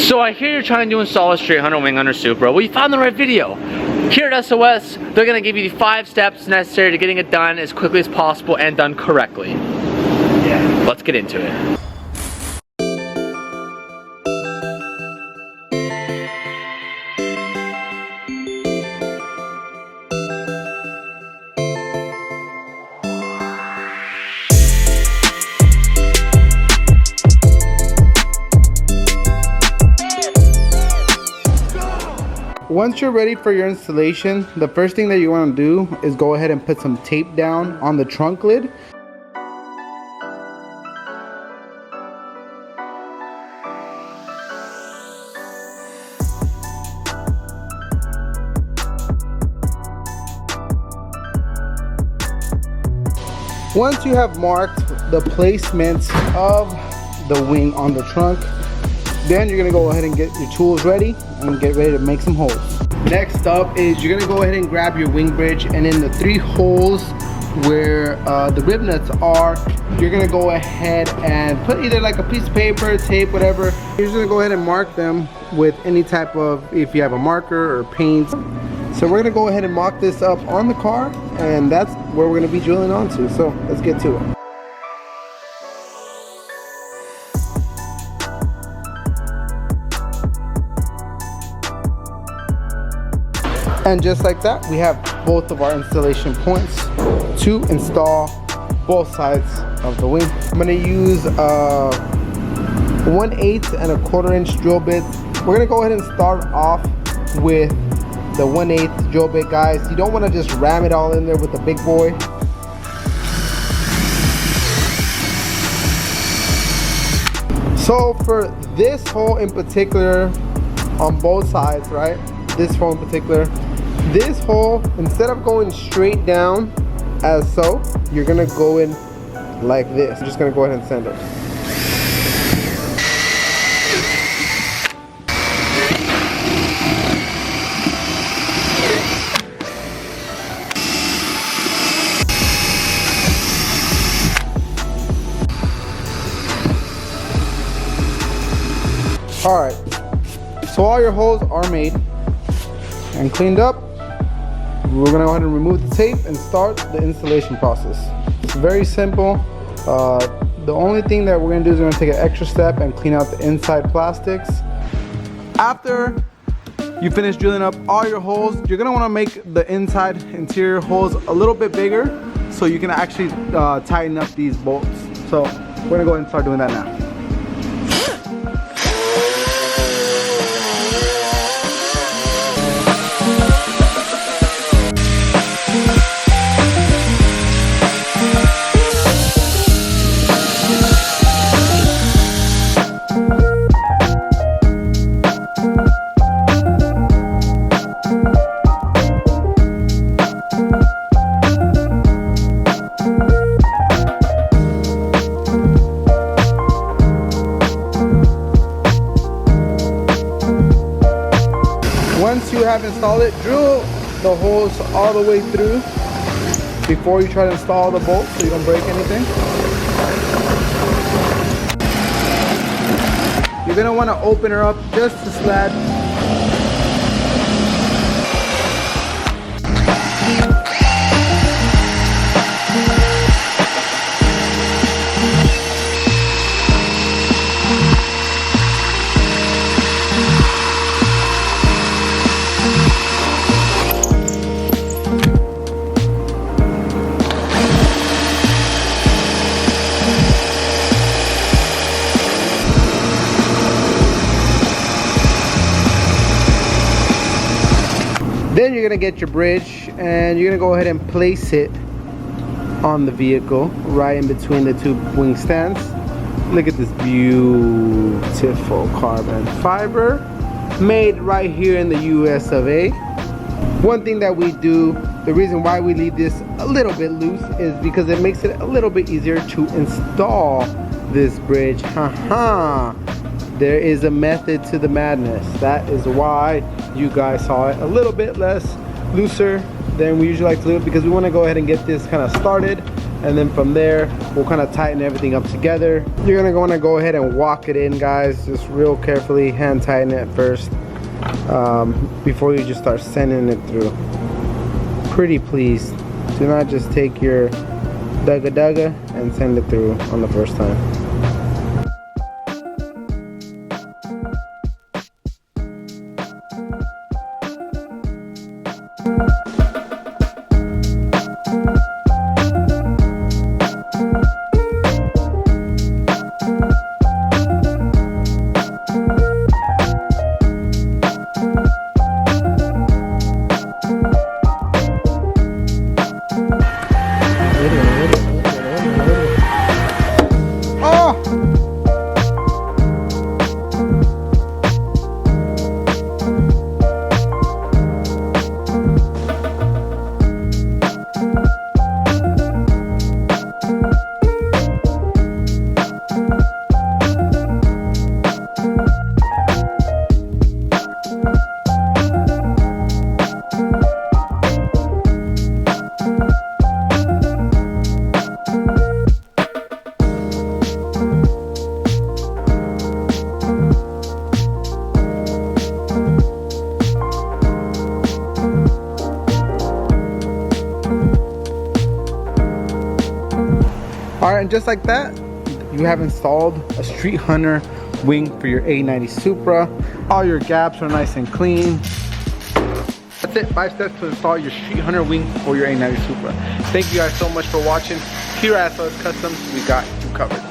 So I hear you're trying to install a Streethunter wing under Supra. Well, you found the right video. Here at SOS, they're gonna give you the 5 steps necessary to getting it done as quickly as possible and done correctly. Yeah. Let's get into it. Once you're ready for your installation, the first thing that you want to do is go ahead and put some tape down on the trunk lid. Once you have marked the placement of the wing on the trunk, then you're gonna go ahead and get your tools ready and get ready to make some holes. Next up is you're gonna go ahead and grab your wing bridge, and in the 3 holes where the rib nuts are, you're gonna go ahead and put either like a piece of paper, tape, whatever. You're just gonna go ahead and mark them with any type of, if you have a marker or paint. So we're gonna go ahead and mock this up on the car, and that's where we're gonna be drilling onto. So let's get to it. And just like that, we have both of our installation points to install both sides of the wing. I'm gonna use 1/8 and a 1/4 inch drill bits. We're gonna go ahead and start off with the 1/8 drill bit, guys. You don't wanna just ram it all in there with the big boy. So for this hole in particular, on both sides, right? This hole in particular, this hole, instead of going straight down as so, you're gonna go in like this. I'm just gonna go ahead and send it. All right, so all your holes are made and cleaned up. We're gonna go ahead and remove the tape and start the installation process. It's very simple. The only thing that we're gonna do is we're gonna take an extra step and clean out the inside plastics. After you finish drilling up all your holes, you're gonna wanna make the inside interior holes a little bit bigger so you can actually tighten up these bolts. So we're gonna go ahead and start doing that now. Once you have installed it, drill the holes all the way through before you try to install the bolts so you don't break anything. You're going to want to open her up just a slab. Then you're gonna get your bridge and you're gonna go ahead and place it on the vehicle right in between the 2 wing stands. Look at this beautiful carbon fiber made right here in the US of A. One thing that we do, the reason why we leave this a little bit loose is because it makes it a little bit easier to install this bridge. Haha. There is a method to the madness. That is why you guys saw it a little bit less looser than we usually like to do it, because we want to go ahead and get this kind of started and then from there we'll kind of tighten everything up together. You're gonna want to go ahead and walk it in, guys, just real carefully, hand tighten it first before you just start sending it through. Pretty please, do not just take your dugga and send it through on the first time. Alright, and just like that, you have installed a Streethunter wing for your A90 Supra. All your gaps are nice and clean. That's it, 5 steps to install your Streethunter wing for your A90 Supra. Thank you guys so much for watching. Here at Customz, we got you covered.